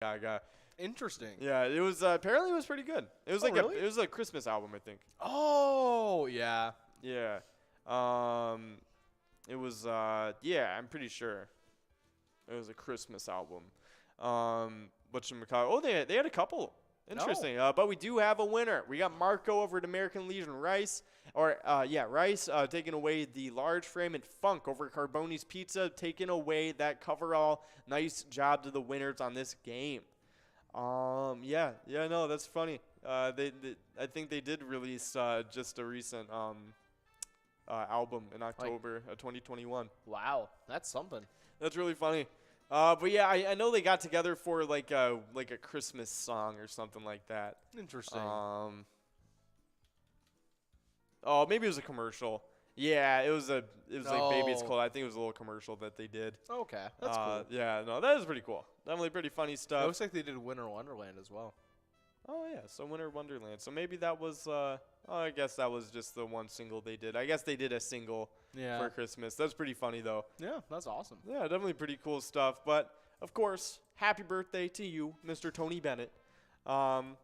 Gaga. Interesting. Yeah, it was apparently it was pretty good. It was really? it was a Christmas album, I think. Oh, yeah. Yeah. It was yeah, I'm pretty sure. It was a Christmas album. Whatchamacallit? Oh, they had a couple. Interesting. But we do have a winner. We got Marco over at American Legion Rice. Rice taking away the large frame, and Funk over at Carboni's Pizza taking away that coverall. Nice job to the winners on this game. No, that's funny. I think they did release just a recent album in October 2021. Wow, that's something. That's really funny. But yeah, I know they got together for like a Christmas song or something like that. Interesting. Oh, maybe it was a commercial. Yeah, it was like Baby It's Cold. I think it was a little commercial that they did. Okay, that's cool. Yeah, no, that is pretty cool. Definitely pretty funny stuff. It looks like they did Winter Wonderland as well. Oh yeah, so Winter Wonderland. So maybe that was I guess that was just the one single they did. I guess they did a single for Christmas. That's pretty funny though. Yeah, that's awesome. Yeah, definitely pretty cool stuff. But of course, happy birthday to you, Mr. Tony Bennett. But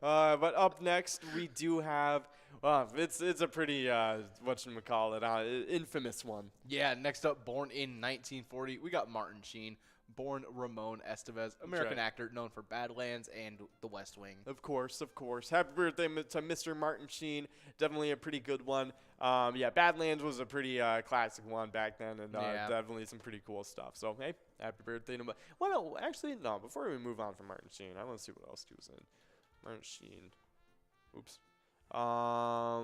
up next we do have it's a pretty whatchamacallit, infamous one. Yeah, next up, born in 1940, we got Martin Sheen. Born Ramon Estevez, American actor known for Badlands and The West Wing. Of course. Happy birthday to Mr. Martin Sheen. Definitely a pretty good one. Badlands was a pretty classic one back then, and definitely some pretty cool stuff. So, hey, happy birthday to no, before we move on from Martin Sheen, I want to see what else he was in. Martin Sheen. Oops.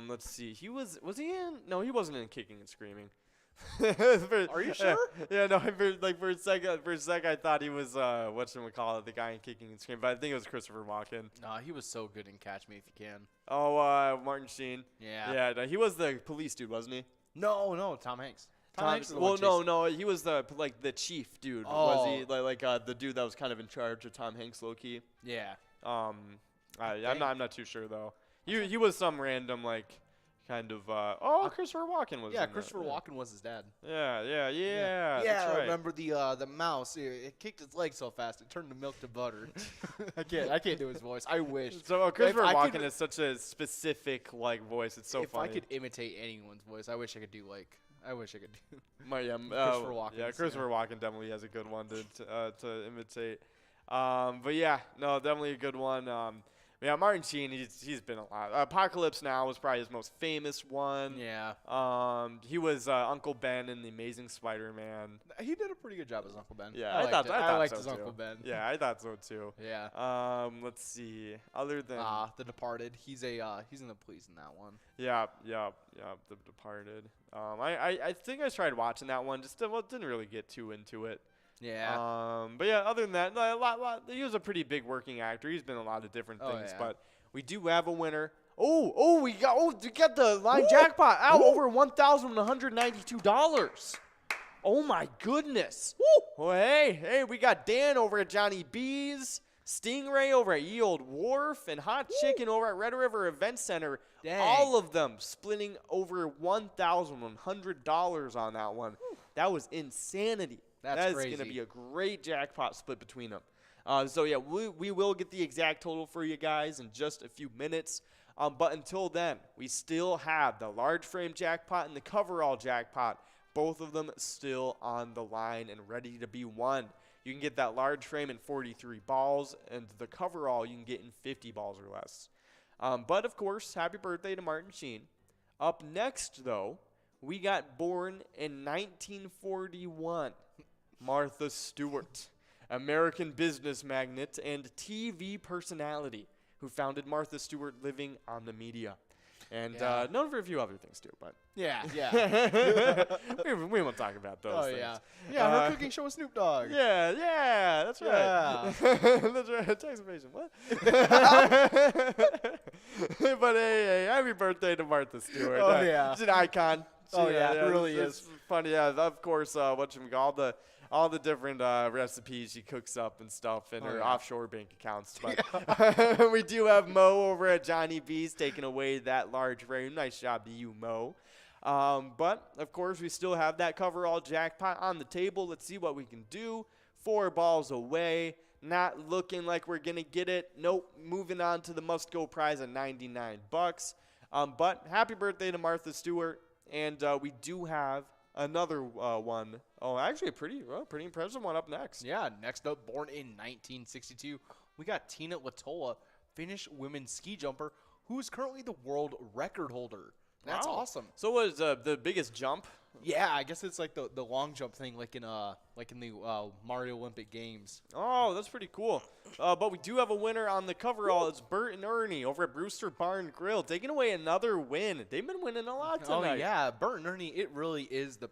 Let's see. Was he in? No, he wasn't in Kicking and Screaming. Are you sure? Yeah, no. For a second, I thought he was the guy in Kicking and Screaming, but I think it was Christopher Walken. No, he was so good in Catch Me If You Can. Oh, Martin Sheen. Yeah. Yeah, no, he was the police dude, wasn't he? No, Tom Hanks. No, he was the chief dude. Oh. Was he the dude that was kind of in charge of Tom Hanks, low key? Yeah. I'm not too sure though. He was some random kind of Christopher Walken was. Yeah, in Christopher Walken was his dad. Yeah. Yeah, That's right. I remember the mouse. It kicked its leg so fast it turned the milk to butter. I can't do his voice. I wish. So Christopher Walken is such a specific voice. It's so funny. If I could imitate anyone's voice, I wish I could do. Christopher Walken. Yeah, Christopher Walken definitely has a good one to imitate. But yeah, no, definitely a good one. Yeah, Martin Sheen, he's been a lot. Apocalypse Now was probably his most famous one. Yeah. He was Uncle Ben in The Amazing Spider-Man. He did a pretty good job as Uncle Ben. Yeah, I liked his Uncle Ben. Yeah, I thought so too. Yeah. Let's see. Other than The Departed, he's in the police in that one. Yeah. The Departed. I think I tried watching that one. Just didn't really get too into it. Yeah. But yeah, other than that, he was a pretty big working actor. He's been in a lot of different things, but we do have a winner. We got the line jackpot out over $1,192. Oh my goodness. Well, hey, we got Dan over at Johnny B's, Stingray over at Ye Old Wharf, and Hot Chicken over at Red River Event Center. Dang. All of them splitting over $1,100 on that one. That was insanity. That's crazy. Going to be a great jackpot split between them. We will get the exact total for you guys in just a few minutes. But until then, we still have the large frame jackpot and the coverall jackpot. Both of them still on the line and ready to be won. You can get that large frame in 43 balls, and the coverall you can get in 50 balls or less. But, of course, happy birthday to Martin Sheen. Up next, though, we got born in 1941. Martha Stewart, American business magnate and TV personality who founded Martha Stewart Living on the Media. And known for a few other ththings too, but yeah. we won't talk about those things. Yeah, her cooking show with Snoop Dogg. Yeah, that's right. That's right. Tax evasion, what? But hey, happy birthday to Martha Stewart. She's an icon. It really is. Funny, of course, all the different recipes she cooks up and stuff in her offshore bank accounts. But we do have Mo over at Johnny B's taking away that large frame. Nice job to you, Mo. But, of course, we still have that coverall jackpot on the table. Let's see what we can do. 4 balls away. Not looking like we're going to get it. Nope. Moving on to the must-go prize at $99. But happy birthday to Martha Stewart. And we do have another one. Oh, actually a pretty impressive one up next. Yeah, next up, born in 1962, we got Tina Latola, Finnish women's ski jumper, who is currently the world record holder. That's awesome. So what is the biggest jump? Yeah, I guess it's like the long jump thing, like in the Mario Olympic Games. Oh, that's pretty cool. But we do have a winner on the coverall. It's Bert and Ernie over at Brewster Barn Grill, taking away another win. They've been winning a lot tonight. Oh yeah, Bert and Ernie. It really is the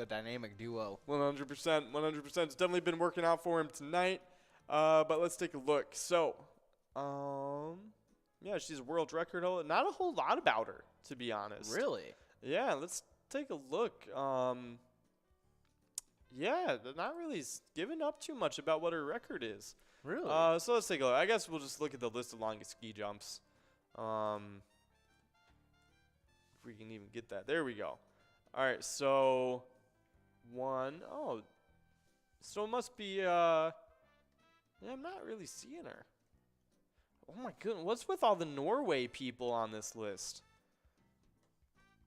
dynamic duo. 100%. 100%. It's definitely been working out for him tonight. But let's take a look. So, yeah, she's a world record holder. Not a whole lot about her, to be honest. Really? Yeah, let's take a look. Yeah, they're not really giving up too much about what her record is. Really? So let's take a look. I guess we'll just look at the list of longest ski jumps. If we can even get that. There we go. All right, so so it must be, yeah, I'm not really seeing her. Oh my goodness, what's with all the Norway people on this list?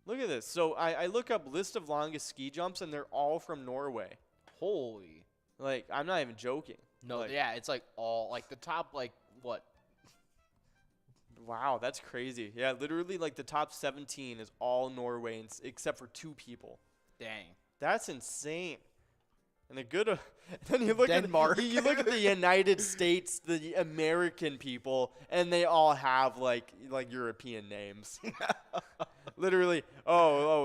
Look at this. So I look up list of longest ski jumps, and they're all from Norway. Holy. Like, I'm not even joking. No, like, yeah, it's like all, like the top, like, what? Wow, that's crazy. Yeah, literally, like, the top 17 is all Norway, except for 2 people. Dang. That's insane. And a good, then you look Denmark. at you look at the United States, the American people, and they all have like European names. Literally,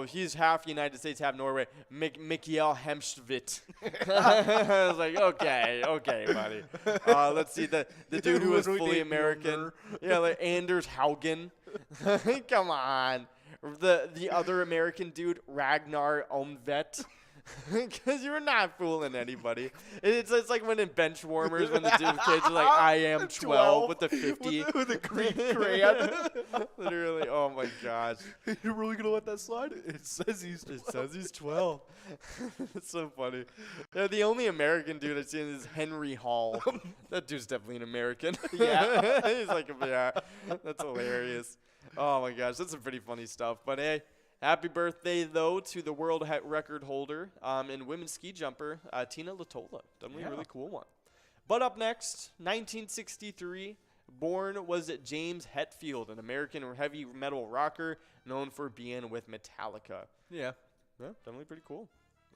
he's half United States, half Norway. Mikkel Hemstvit. I was like, okay, buddy. Let's see the dude who was fully American. Yeah, like Anders Haugen. Come on. The other American dude, Ragnar Omvet. Because you're not fooling anybody. It's like when in bench warmers when the dude kids are like, I am 12 with the 50. With the green crayon. Literally, oh my gosh. You're really going to let that slide? It says he's 12. It's so funny. Yeah, the only American dude I've seen is Henry Hall. That dude's definitely an American. Yeah. He's like, yeah, that's hilarious. Oh my gosh, that's some pretty funny stuff. But hey, happy birthday, though, to the world record holder in women's ski jumper, Tina Latola. Definitely a really cool one. But up next, 1963, born was James Hetfield, an American heavy metal rocker known for being with Metallica. Yeah. Yeah, definitely pretty cool.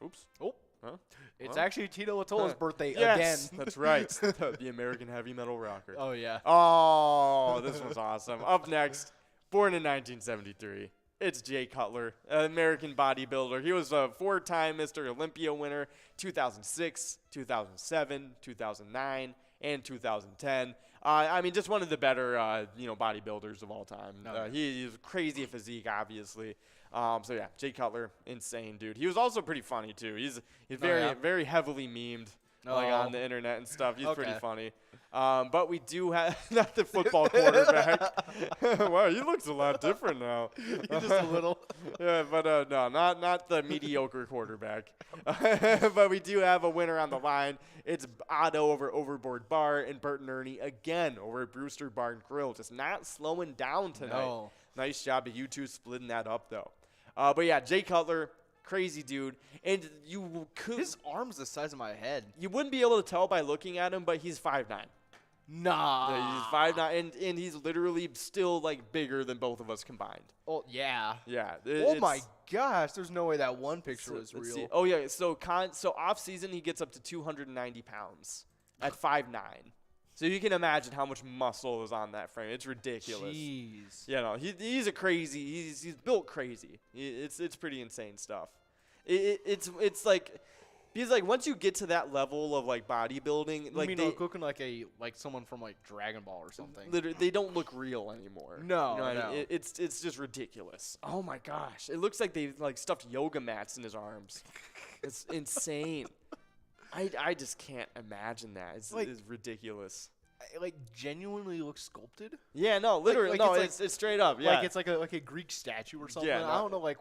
Oops. Oh. Huh? It's actually Tina Latola's birthday Yes, again. that's right. The American heavy metal rocker. Oh, yeah. Oh, this was awesome. Up next, born in 1973. It's Jay Cutler, an American bodybuilder. He was a 4-time Mr. Olympia winner, 2006, 2007, 2009, and 2010. I mean, just one of the better, bodybuilders of all time. He's crazy physique, obviously. So yeah, Jay Cutler, insane dude. He was also pretty funny too. He's very heavily memed on the internet and stuff. He's pretty funny. But we do have not the football quarterback. Wow, he looks a lot different now. Just a little. Yeah, but no, not the mediocre quarterback. But we do have a winner on the line. It's Otto over Overboard Bar and Bert and Ernie again over at Brewster Barn Grill. Just not slowing down tonight. No. Nice job of you two splitting that up, though. But yeah, Jay Cutler, crazy dude. And his arm's the size of my head. You wouldn't be able to tell by looking at him, but he's 5'9". Nah. Yeah, he's 5'9", and he's literally still, like, bigger than both of us combined. Oh, yeah. Yeah. My gosh. There's no way that one picture was real. See. Oh, yeah. So off-season, he gets up to 290 pounds at 5'9". So you can imagine how much muscle is on that frame. It's ridiculous. Jeez. Yeah, no, he's a crazy. He's built crazy. It's pretty insane stuff. It's like, because like once you get to that level of like bodybuilding, like looking like someone from like Dragon Ball or something. Literally, they don't look real anymore. No, you know what no. I mean? It's just ridiculous. Oh my gosh, it looks like they like stuffed yoga mats in his arms. It's insane. I just can't imagine that. It's ridiculous. Like genuinely looks sculpted. Yeah, no, literally, it's straight up. Yeah, like it's like a Greek statue or something. Yeah, no. I don't know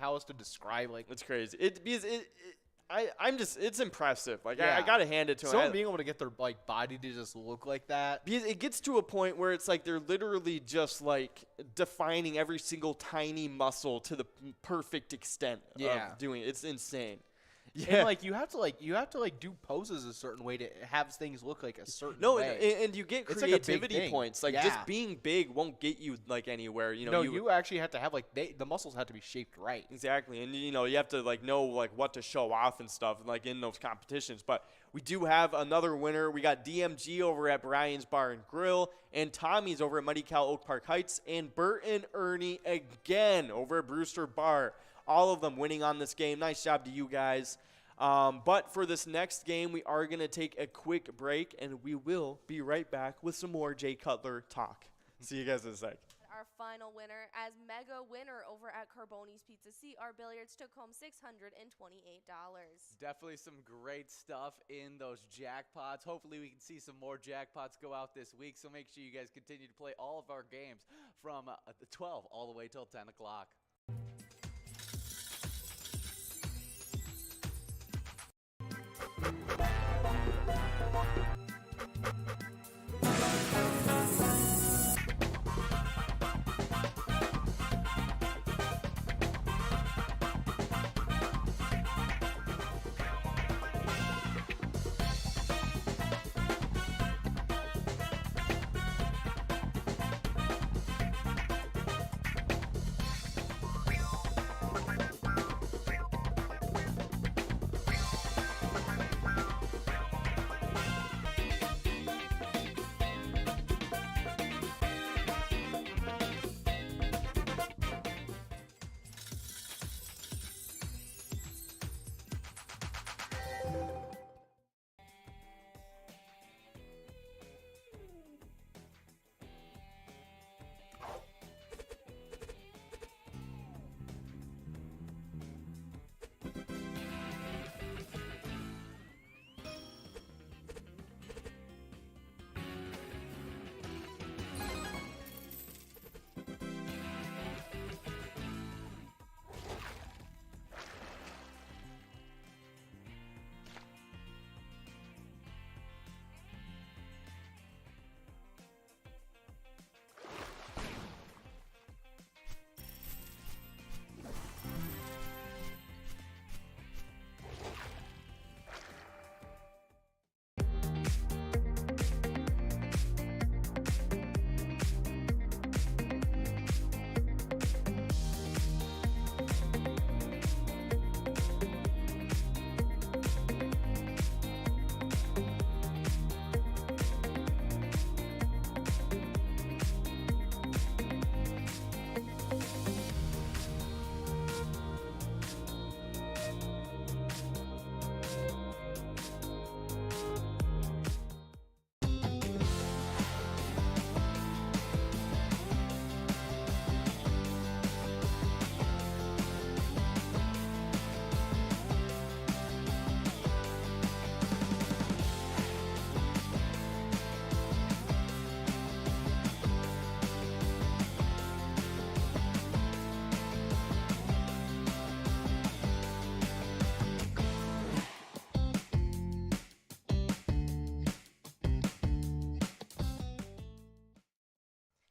how else to describe. Like it's crazy. Because I'm just, it's impressive. Like, Yeah. I got to hand it to Someone him. being able to get their like body to just look like that. Because it gets to a point where it's like they're literally just like defining every single tiny muscle to the perfect extent Yeah. of doing it. It's insane. And like you have to do poses a certain way to have things look like a certain way. And you get It's like a big creativity thing. points. Like Yeah. just being big won't get you like anywhere. You know, No, you actually have to have like the muscles have to be shaped right. exactly, and you know you have to like know like what to show off and stuff like in those competitions. But we do have another winner. We got DMG over at Brian's Bar and Grill, and Tommy's over at Muddy Cow Oak Park Heights, and Bert and Ernie again over at Brewster Bar. All of them winning on this game. Nice job to you guys. But for this next game, we are going to take a quick break, and we will be right back with some more Jay Cutler talk. See you guys in a sec. Our final winner as mega winner over at Carboni's Pizza CR Billiards took home $628. Definitely some great stuff in those jackpots. Hopefully we can see some more jackpots go out this week. So make sure you guys continue to play all of our games from the 12 all the way till 10 o'clock.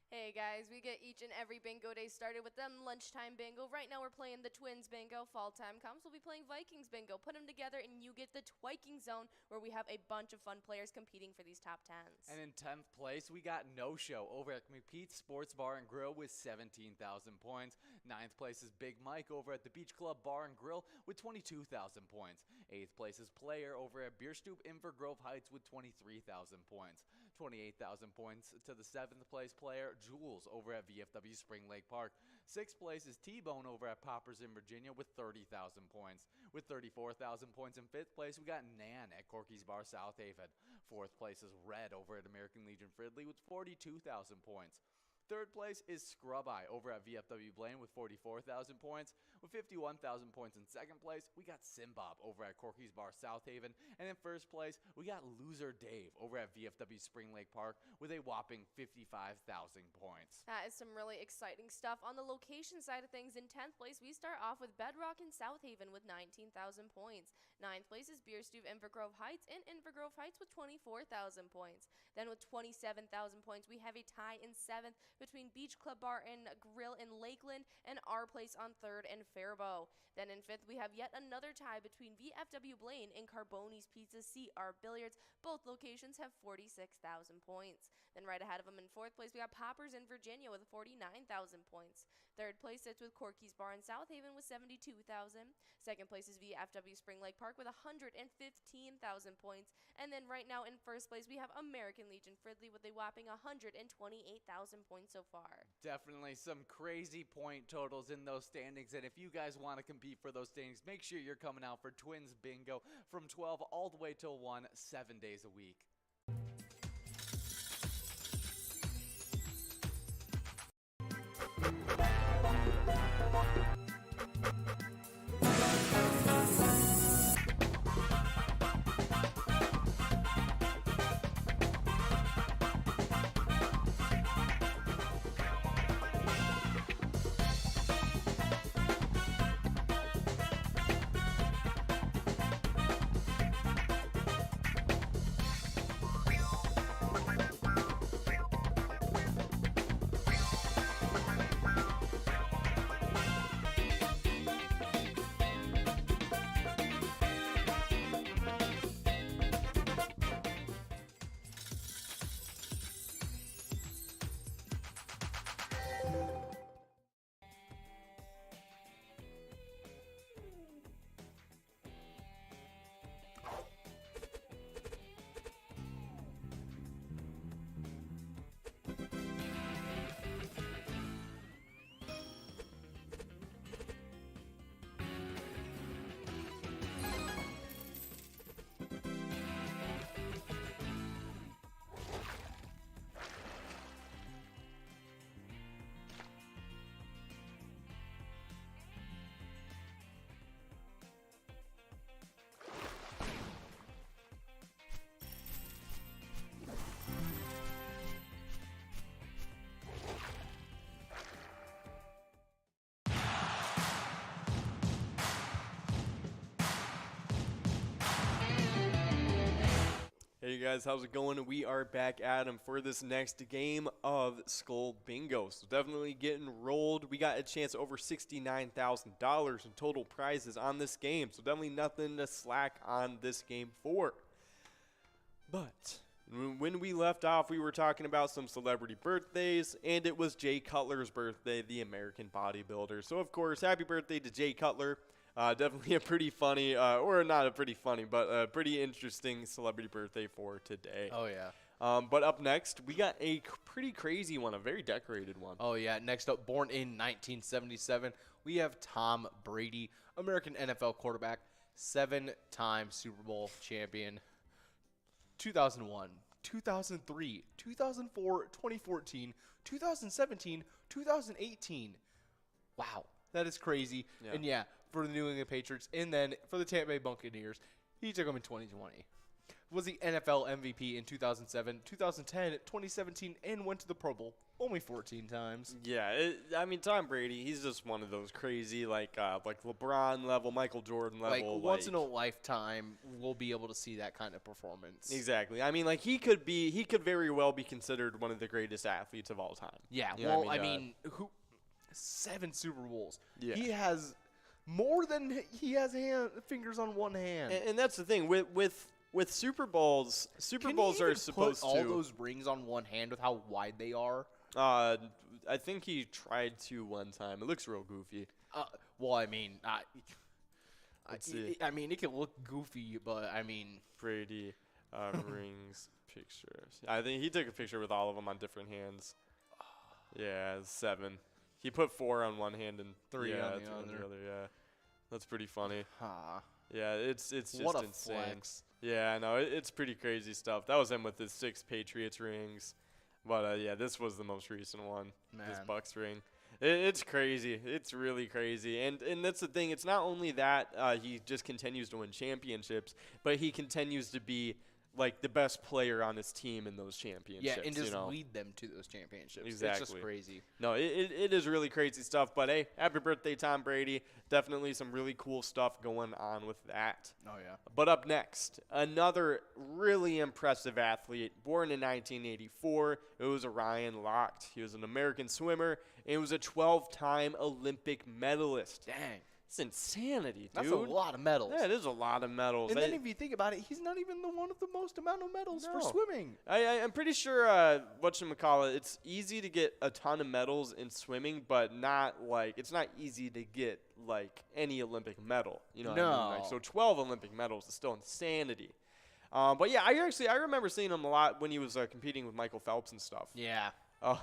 Hey guys, we get each and every bingo day started with them lunchtime bingo. Right now we're playing the Twins bingo. Fall time comes, we'll be playing Vikings bingo. Put them together and you get the Twiking zone where we have a bunch of fun players competing for these top 10s. And in 10th place, we got No Show over at McPete's Sports Bar and Grill with 17,000 points. 9th place is Big Mike over at the Beach Club Bar and Grill with 22,000 points. 8th place is Player over at Beer Stoop Inver Grove Heights with 23,000 points. 28,000 points to the 7th place player, Jules over at VFW Spring Lake Park. 6th place is T-Bone over at Poppers in Virginia with 30,000 points. With 34,000 points in 5th place, we got Nan at Corky's Bar South Haven. 4th place is Red over at American Legion Fridley with 42,000 points. Third place is Scrub Eye over at VFW Blaine with 44,000 points. With 51,000 points in second place, we got Simbob over at Corky's Bar South Haven. And in first place, we got Loser Dave over at VFW Spring Lake Park with a whopping 55,000 points. That is some really exciting stuff. On the location side of things, in 10th place, we start off with Bedrock in South Haven with 19,000 points. 9th place is Beer Stew Invergrove Heights in Invergrove Heights with 24,000 points. Then with 27,000 points, we have a tie in 7th between Beach Club Bar and Grill in Lakeland and our place on 3rd and Faribault. Then in 5th, we have yet another tie between VFW Blaine and Carboni's Pizza CR Billiards. Both locations have 46,000 points. Then right ahead of them in 4th place, we got Poppers in Virginia with 49,000 points. 3rd place sits with Corky's Bar in South Haven with 72,000. 2nd place is VFW Spring Lake Park with 115,000 points. And then right now in 1st place, we have American Legion Fridley with a whopping 128,000 points so far. Definitely some crazy point totals in those standings, and if you guys want to compete for those standings, make sure you're coming out for Twins Bingo from 12 all the way till 1, 7 days a week. Hey guys, how's it going? We are back at 'em for this next game of Skull Bingo. So definitely getting rolled. We got a chance over $69,000 in total prizes on this game. So definitely nothing to slack on this game for. But when we left off, we were talking about some celebrity birthdays, and it was Jay Cutler's birthday, the American bodybuilder. So of course, happy birthday to Jay Cutler. Definitely a pretty funny, or not a pretty funny, but a pretty interesting celebrity birthday for today. Oh, yeah. But up next, we got a pretty crazy one, a very decorated one. Oh, yeah. Next up, born in 1977, we have Tom Brady, American NFL quarterback, 7-time Super Bowl champion, 2001, 2003, 2004, 2014, 2017, 2018. Wow. That is crazy. Yeah. And yeah, for the New England Patriots. And then for the Tampa Bay Buccaneers, he took them in 2020. Was the NFL MVP in 2007, 2010, 2017, and went to the Pro Bowl only 14 times. Yeah, I mean, Tom Brady, he's just one of those crazy, like LeBron level, Michael Jordan level. Like, once in a lifetime, we'll be able to see that kind of performance. Exactly. I mean, like, he could very well be considered one of the greatest athletes of all time. Yeah, You know well, what I mean, 7 Super Bowls. Yeah. He has more than he has fingers on one hand. And that's the thing with Super Bowls. Super Bowls are supposed put all to. those rings on one hand with how wide they are. I think he tried to one time. It looks real goofy. Well, I mean, Let's see. I mean, it can look goofy, but I mean, Brady rings pictures. I think he took a picture with all of them on different hands. Yeah, 7. He put 4 on one hand and 3 on the 2 on the other. other. Yeah, that's pretty funny. huh. Yeah, it's just What a insane. flex. Yeah, I know it's pretty crazy stuff. That was him with his 6 Patriots rings. But yeah, this was the most recent one. This Man. Bucks ring. It's crazy. It's really crazy. And that's the thing. It's not only that he just continues to win championships, but he continues to be like the best player on his team in those championships. Yeah, and just you know? lead them to those championships. It's Exactly. just crazy. No, it is really crazy stuff. But hey, happy birthday, Tom Brady. Definitely some really cool stuff going on with that. Oh, yeah. But up next, another really impressive athlete, born in 1984. It was Ryan Lochte. He was an American swimmer, and he was a 12-time Olympic medalist. Dang. It's insanity, dude. That's a lot of medals. Yeah, it is a lot of medals. And then if you think about it, he's not even the one of the most amount of medals for No. swimming. I'm pretty sure, whatchamacallit, it's easy to get a ton of medals in swimming, but it's not easy to get, like, any Olympic medal. You know what I mean? Like, No. so 12 Olympic medals is still insanity. But yeah, I remember seeing him a lot when he was competing with Michael Phelps and stuff. Yeah. Oh,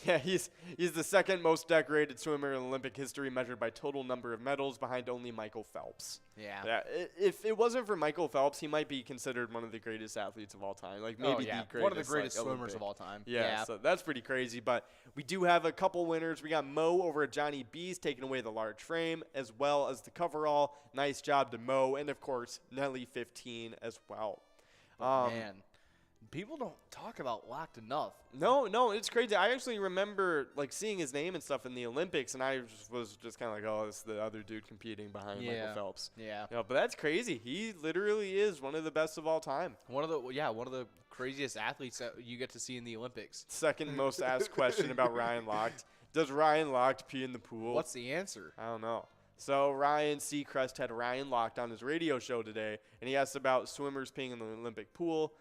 yeah, he's the second most decorated swimmer in Olympic history measured by total number of medals, behind only Michael Phelps. Yeah. Yeah, if it wasn't for Michael Phelps, he might be considered one of the greatest athletes of all time. Like maybe the greatest. One of the greatest like, swimmers Olympic. of all time. Yeah, so that's pretty crazy. But we do have a couple winners. We got Mo over at Johnny B's taking away the large frame, as well as the coverall. Nice job to Mo, and of course Nelly 15 as well. Man, people don't talk about Lochte enough. No, it's crazy. I actually remember like seeing his name and stuff in the Olympics, and I was just kind of like, oh, it's the other dude competing behind Michael Phelps. Yeah. Yeah, but that's crazy. He literally is one of the best of all time. One of the craziest athletes that you get to see in the Olympics. Second most asked question about Ryan Lochte. Does Ryan Lochte pee in the pool? What's the answer? I don't know. So Ryan Seacrest had Ryan Lochte on his radio show today, and he asked about swimmers peeing in the Olympic pool.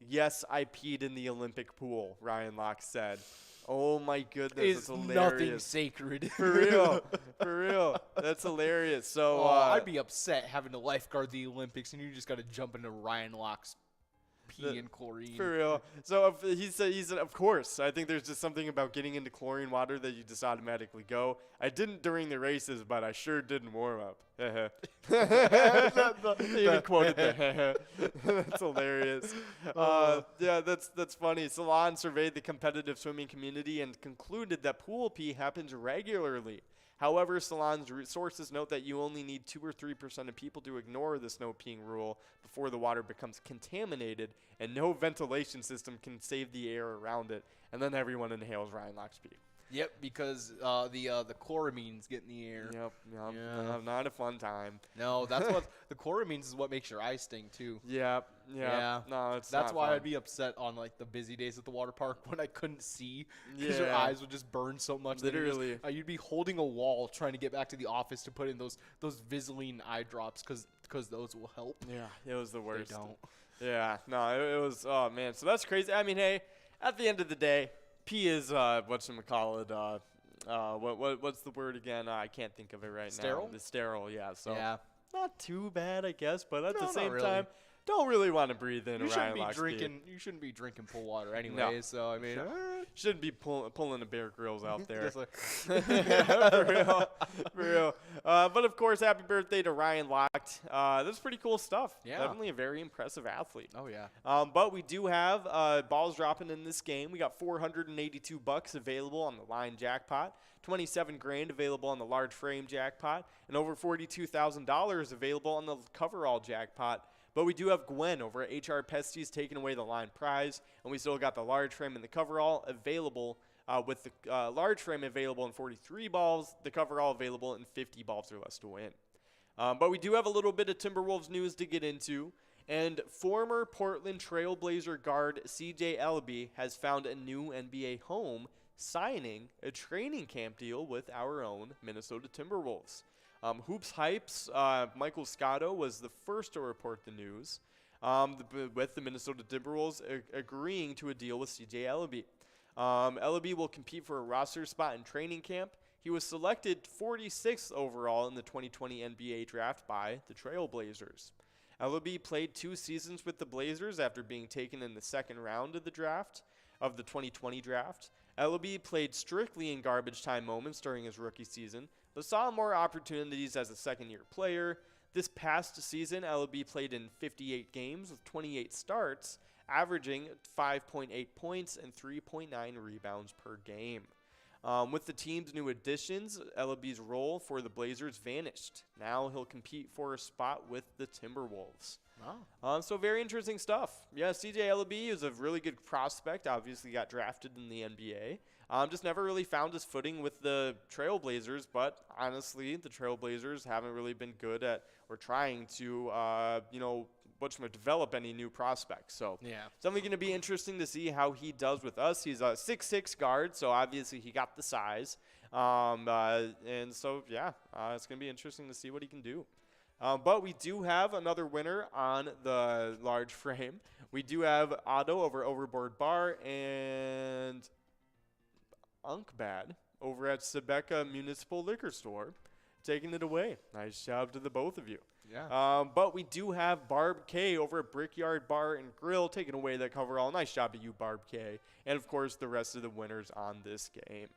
Yes, I peed in the Olympic pool, Ryan Lochte said. Oh my goodness, It's that's nothing hilarious. sacred. For real. For real. That's hilarious. So I'd be upset having to lifeguard the Olympics and you just got to jump into Ryan Locke's pee and chlorine. For real. So he said, of course. I think there's just something about getting into chlorine water that you just automatically go. I didn't during the races, but I sure did in warm up. He even quoted the That's hilarious. Yeah, that's funny. Salon surveyed the competitive swimming community and concluded that pool pee happens regularly. However, Salon's sources note that you only need 2 or 3% of people to ignore this no peeing rule before the water becomes contaminated, and no ventilation system can save the air around it, and then everyone inhales Ryan Locke's pee. Yep, because the chloramines get in the air. Yep, Yeah. not a fun time. No, that's what the chloramines is what makes your eyes sting too. Yeah. Yeah. No, it's That's not why fun. I'd be upset on like the busy days at the water park when I couldn't see because your Yeah. eyes would just burn so much. that Literally. you'd be holding a wall trying to get back to the office to put in those Visaline eye drops because those will help. Yeah, it was the worst. They don't. Yeah, no, it was. Oh man, so that's crazy. I mean, hey, at the end of the day, pee is whatchamacallit. What's the word again? I can't think of it right Sterile? now. The sterile, yeah. So Yeah. not too bad, I guess. But at No, the not same really. time, don't really want to breathe in You a shouldn't Ryan be Locke's pee. drinking. You shouldn't be drinking pool water anyway. So I mean, Shouldn't be pulling the Bear Grylls out there. just like- For real. For real. But of course, happy birthday to Ryan Lochte. That's pretty cool stuff. Yeah. Definitely a very impressive athlete. oh yeah. But we do have balls dropping in this game. We got $482 available on the line jackpot, 27 grand available on the large frame jackpot, and over $42,000 available on the coverall jackpot. But we do have Gwen over at HR Pesties taking away the line prize, and we still got the large frame and the coverall available, with the large frame available in 43 balls, the coverall available in 50 balls or less to win. But we do have a little bit of Timberwolves news to get into, and former Portland Trailblazer guard CJ Ellaby has found a new NBA home, signing a training camp deal with our own Minnesota Timberwolves. Hoops Hype's Michael Scotto was the first to report the news, with the Minnesota Timberwolves agreeing to a deal with CJ Ellaby. Ellaby will compete for a roster spot in training camp. He was selected 46th overall in the 2020 NBA draft by the Trailblazers. Ellaby played 2 seasons with the Blazers after being taken in the second round of the 2020 draft. Ellaby played strictly in garbage time moments during his rookie season, but saw more opportunities as a second-year player. This past season, Ellaby played in 58 games with 28 starts, averaging 5.8 points and 3.9 rebounds per game. With the team's new additions, Ellaby's role for the Blazers vanished. Now he'll compete for a spot with the Timberwolves. Wow. So very interesting stuff. Yeah, CJ Ellaby is a really good prospect. Obviously got drafted in the NBA. Just never really found his footing with the Trailblazers, but honestly, the Trailblazers haven't really been good at or trying to, develop any new prospects. So Yeah. it's definitely going to be interesting to see how he does with us. He's a 6'6" guard, so obviously he got the size. And so, it's going to be interesting to see what he can do. But we do have another winner on the large frame. We do have Otto over Overboard Bar and Unkbad over at Sebeka Municipal Liquor Store taking it away. Nice job to the both of you. Yeah. But we do have Barb K over at Brickyard Bar and Grill taking away that coverall. Nice job to you, Barb K. And, of course, the rest of the winners on this game.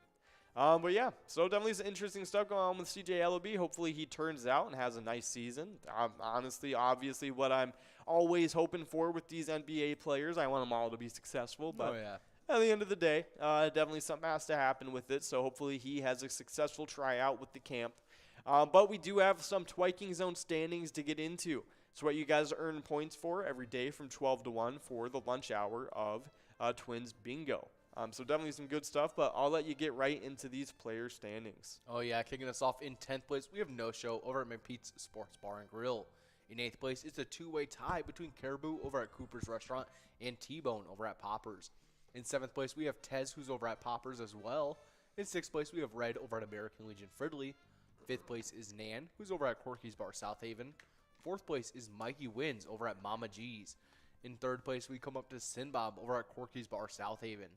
So definitely some interesting stuff going on with CJ Ellaby. Hopefully he turns out and has a nice season. Honestly, obviously, what I'm always hoping for with these NBA players, I want them all to be successful. But at the end of the day, definitely something has to happen with it. So hopefully he has a successful tryout with the camp. But we do have some Twiking Zone standings to get into. It's what you guys earn points for every day from 12 to 1 for the lunch hour of Twins Bingo. So definitely some good stuff, but I'll let you get right into these player standings. Oh, yeah. Kicking us off in 10th place, we have No Show over at McPete's Sports Bar and Grill. In 8th place, it's a two-way tie between Caribou over at Cooper's Restaurant and T-Bone over at Poppers. In 7th place, we have Tez, who's over at Poppers as well. In 6th place, we have Red over at American Legion Fridley. 5th place is Nan, who's over at Corky's Bar South Haven. 4th place is Mikey Wins over at Mama G's. In 3rd place, we come up to Sinbob over at Corky's Bar South Haven.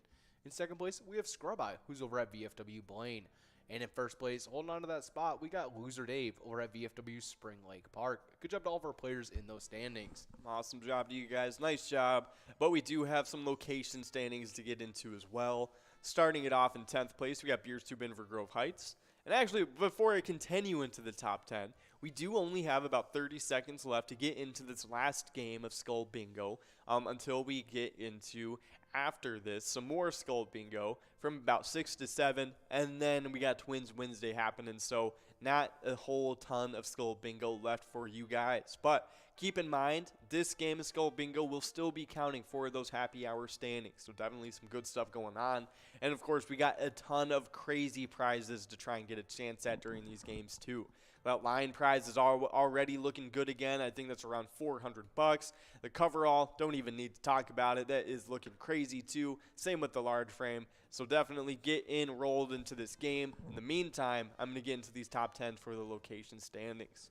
In 2nd place, we have Scrub Eye, who's over at VFW Blaine. And in 1st place, holding on to that spot, we got Loser Dave over at VFW Spring Lake Park. Good job to all of our players in those standings. Awesome job to you guys. Nice job. But we do have some location standings to get into as well. Starting it off in 10th place, we got Beers Tube in for Grove Heights. And actually, before I continue into the top 10, we do only have about 30 seconds left to get into this last game of Skull Bingo until we get into, after this, some more Skull Bingo from about 6 to 7. And then we got Twins Wednesday happening, so not a whole ton of Skull Bingo left for you guys. But keep in mind, this game of Skull Bingo will still be counting for those happy hour standings. So definitely some good stuff going on. And, of course, we got a ton of crazy prizes to try and get a chance at during these games, too. That line prize is already looking good again. I think that's around $400. The coverall, don't even need to talk about it. That is looking crazy, too. Same with the large frame. So definitely get enrolled into this game. In the meantime, I'm going to get into these top 10 for the location standings.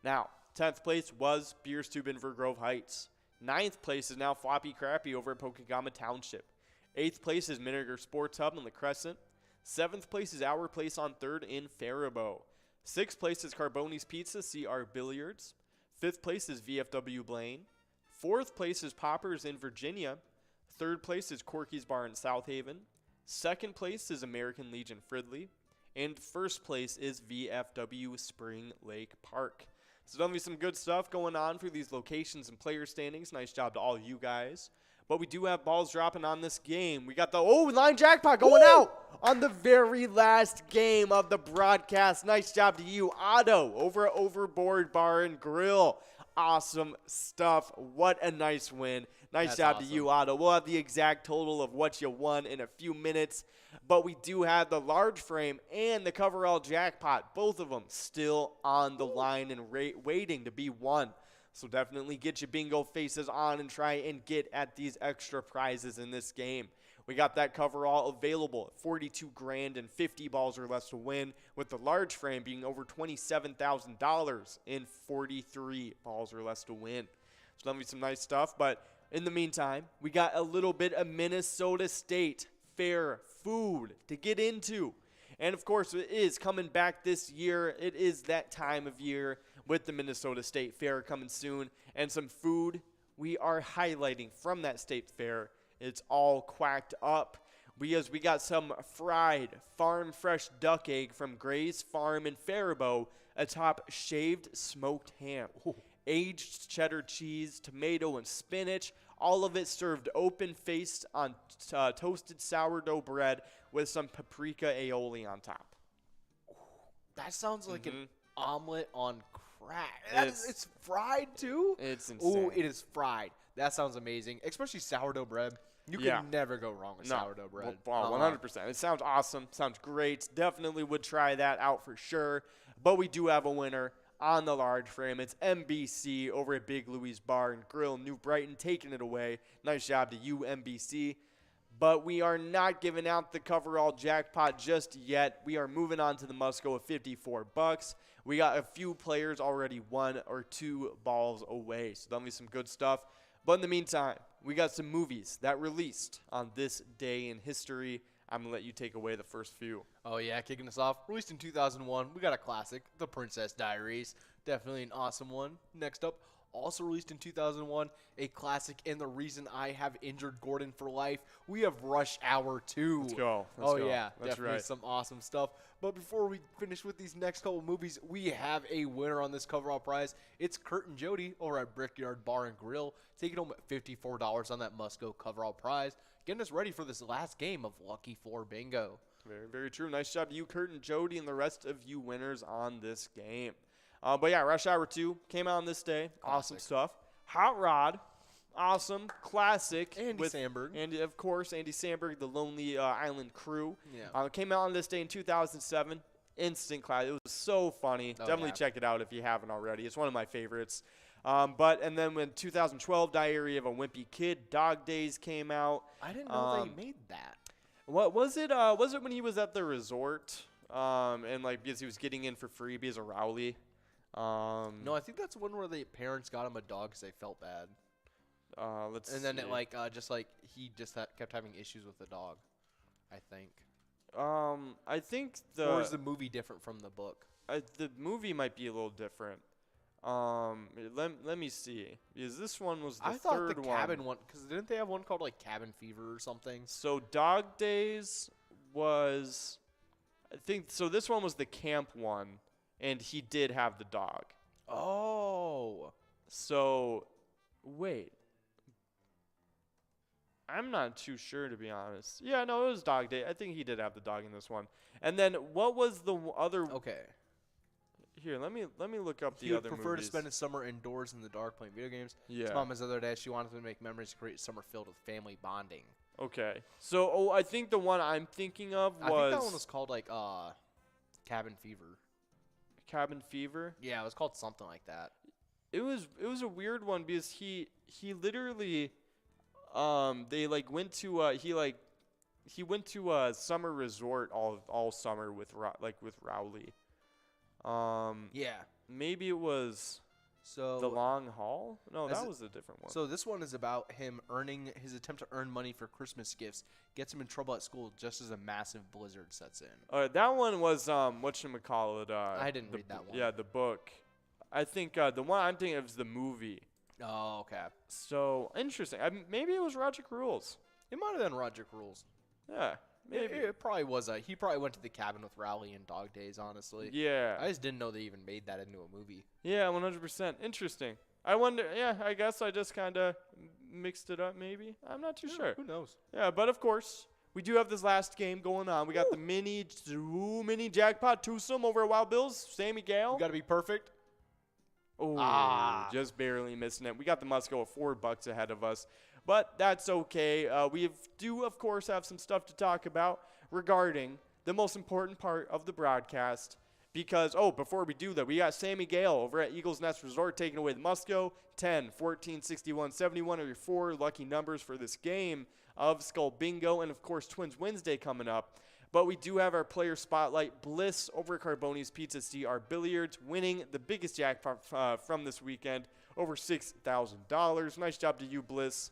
Now, 10th place was Beers Tube in Grove Heights. 9th place is now Floppy Crappy over at Pokegama Township. 8th place is Miniger Sports Hub in La Crescent. 7th place is Our Place on 3rd in Faribault. 6th place is Carboni's Pizza, CR Billiards. 5th place is VFW Blaine. 4th place is Poppers in Virginia. 3rd place is Corky's Bar in South Haven. 2nd place is American Legion Fridley. And 1st place is VFW Spring Lake Park. So definitely some good stuff going on for these locations and player standings. Nice job to all you guys. But we do have balls dropping on this game. We got the line jackpot going out on the very last game of the broadcast. Nice job to you, Otto, over at Overboard Bar and Grill. Awesome stuff. What a nice win. Nice job to you, Otto. We'll have the exact total of what you won in a few minutes. But we do have the large frame and the coverall jackpot, both of them still on the line and waiting to be won. So definitely get your bingo faces on and try and get at these extra prizes in this game. We got that coverall available at $42,000 and 50 balls or less to win, with the large frame being over $27,000 in 43 balls or less to win. So that'll be some nice stuff. But in the meantime, we got a little bit of Minnesota State Fair food to get into. And, of course, it is coming back this year. It is that time of year with the Minnesota State Fair coming soon. And some food we are highlighting from that state fair. It's all quacked up. We got some fried farm fresh duck egg from Gray's Farm in Faribault atop shaved smoked ham. Ooh. Aged cheddar cheese, tomato, and spinach, All of it served open-faced on toasted sourdough bread with some paprika aioli on top. That sounds like an omelet on crack. It's- It's fried too? It's insane. Ooh, it is fried. That sounds amazing. Especially sourdough bread. You Yeah. can never go wrong with sourdough bread. Well, 100%. It sounds awesome. Sounds great. Definitely would try that out for sure. But we do have a winner on the large frame. It's MBC over at Big Louie's Bar and Grill, New Brighton, taking it away. Nice job to you, MBC. But we are not giving out the coverall jackpot just yet. We are moving on to the Musco of $54. We got a few players already 1 or 2 balls away. So that'll be some good stuff. But in the meantime, we got some movies that released on this day in history. I'm going to let you take away the first few. Oh, yeah, kicking us off. Released in 2001, we got a classic, The Princess Diaries. Definitely an awesome one. Next up, also released in 2001, a classic and the reason I have injured Gordon for life. We have Rush Hour 2. Let's go. Yeah, That's definitely right. some awesome stuff. But before we finish with these next couple movies, we have a winner on this coverall prize. It's Kurt and Jody over at Brickyard Bar and Grill, taking home $54 on that Musco coverall prize, getting us ready for this last game of Lucky 4 Bingo. Very, very true. Nice job to you, Kurt and Jody, and the rest of you winners on this game. But yeah, Rush Hour 2 came out on this day. Awesome Classic. stuff. Hot Rod, awesome, classic. Andy with Samberg. And of course, Andy Samberg, the Lonely Island Crew. Yeah. Came out on this day in 2007. Instant class. It was so funny. Oh, Definitely yeah. check it out if you haven't already. It's one of my favorites. And then when 2012, Diary of a Wimpy Kid, Dog Days came out. I didn't know they made that. What was it? Was it when he was at the resort? And like because he was getting in for free because of Rowley. No, I think that's one where the parents got him a dog because they felt bad. Let's And then see. he kept having issues with the dog, I think. I think Or is the movie different from the book? the movie might be a little different. Let me see because this one was the I thought third the one. cabin one, because didn't they have one called like Cabin Fever or something? So Dog Days was, I think. So this one was the camp one, and he did have the dog. Oh. So, wait. I'm not too sure, to be honest. Yeah, no, it was Dog Day. I think he did have the dog in this one. And then what was the other? Okay. Here, let me look up He the would other prefer to movies. spend his summer indoors in the dark playing video games. Yeah. His mom his other day, she wanted to make memories to create a summer filled with family bonding. Okay. So, I think the one I'm thinking of I was think that one was called like Cabin Fever. Cabin Fever. Yeah, it was called something like that. It was a weird one because he literally they like went to he went to a summer resort all summer with Rowley. Yeah. Maybe it was So The Long Haul? No, Is that it- was a different one. So this one is about him earning his attempt to earn money for Christmas gifts gets him in trouble at school just as a massive blizzard sets in. That one was whatchamacallit, I didn't read that one. Yeah, the book. I think the one I'm thinking of is the movie. Oh, okay. So interesting. Maybe it was Roger Rules. It might have been Roger Rules. Yeah, maybe. It probably was. He probably went to the cabin with Rowley and Dog Days, honestly. Yeah. I just didn't know they even made that into a movie. Yeah, 100%. Interesting. I wonder. Yeah, I guess I just kind of mixed it up. Maybe I'm not too sure. Who knows? Yeah, but of course we do have this last game going on. We got the mini jackpot twosome over at Wild Bill's. Sammy Gale. You got to be perfect. Oh, just barely missing it. We got the Musco at $4 ahead of us, but that's okay. We do, of course, have some stuff to talk about regarding the most important part of the broadcast. Because, before we do that, we got Sammy Gale over at Eagles Nest Resort taking away the Musco. 10, 14, 61, 71 are your 4 lucky numbers for this game of Skull Bingo. And, of course, TwinsWinsDay coming up. But we do have our player spotlight. Bliss over at Carboni's Pizza CR Billiards winning the biggest jackpot from this weekend, over $6,000. Nice job to you, Bliss.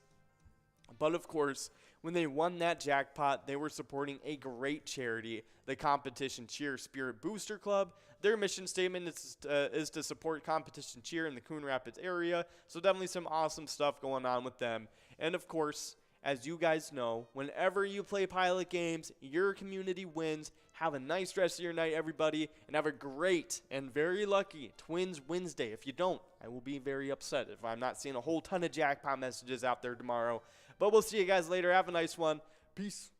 But, of course, when they won that jackpot, they were supporting a great charity, the Competition Cheer Spirit Booster Club. Their mission statement is to support competition cheer in the Coon Rapids area. So definitely some awesome stuff going on with them. And, of course, as you guys know, whenever you play Pilot games, your community wins. Have a nice rest of your night, everybody, and have a great and very lucky TwinsWinsDay. If you don't, I will be very upset if I'm not seeing a whole ton of jackpot messages out there tomorrow. But we'll see you guys later. Have a nice one. Peace.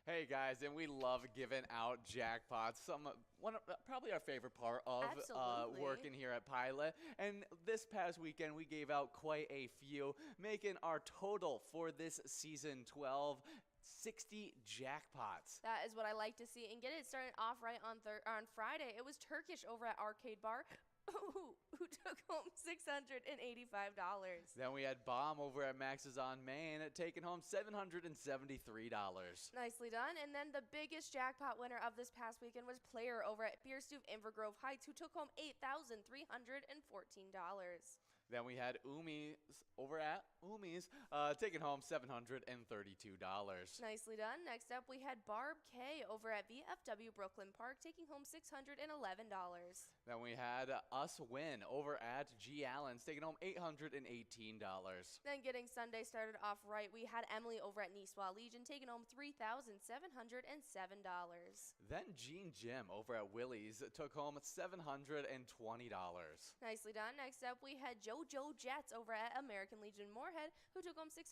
Hey guys, and we love giving out jackpots. Probably our favorite part of Absolutely. working here at Pilot. And this past weekend, we gave out quite a few, making our total for this season 12 60 jackpots. That is what I like to see. And get it started off right on Friday. It was Turkish over at Arcade Bar. Who took home $685. Then we had Bomb over at Max's on Main, taking home $773. Nicely done. And then the biggest jackpot winner of this past weekend was Player over at Beerstoof Invergrove Heights, who took home $8,314. Then we had Umi's over at Umi's, taking home $732. Nicely done. Next up, we had Barb K over at VFW Brooklyn Park, taking home $611. Then we had Us Win over at G Allen's, taking home $818. Then getting Sunday started off right, we had Emily over at Niçoise Legion, taking home $3,707. Then Gene Jim over at Willie's took home $720. Nicely done. Next up, we had JoJo Jets over at American Legion Moorhead, who took home $600.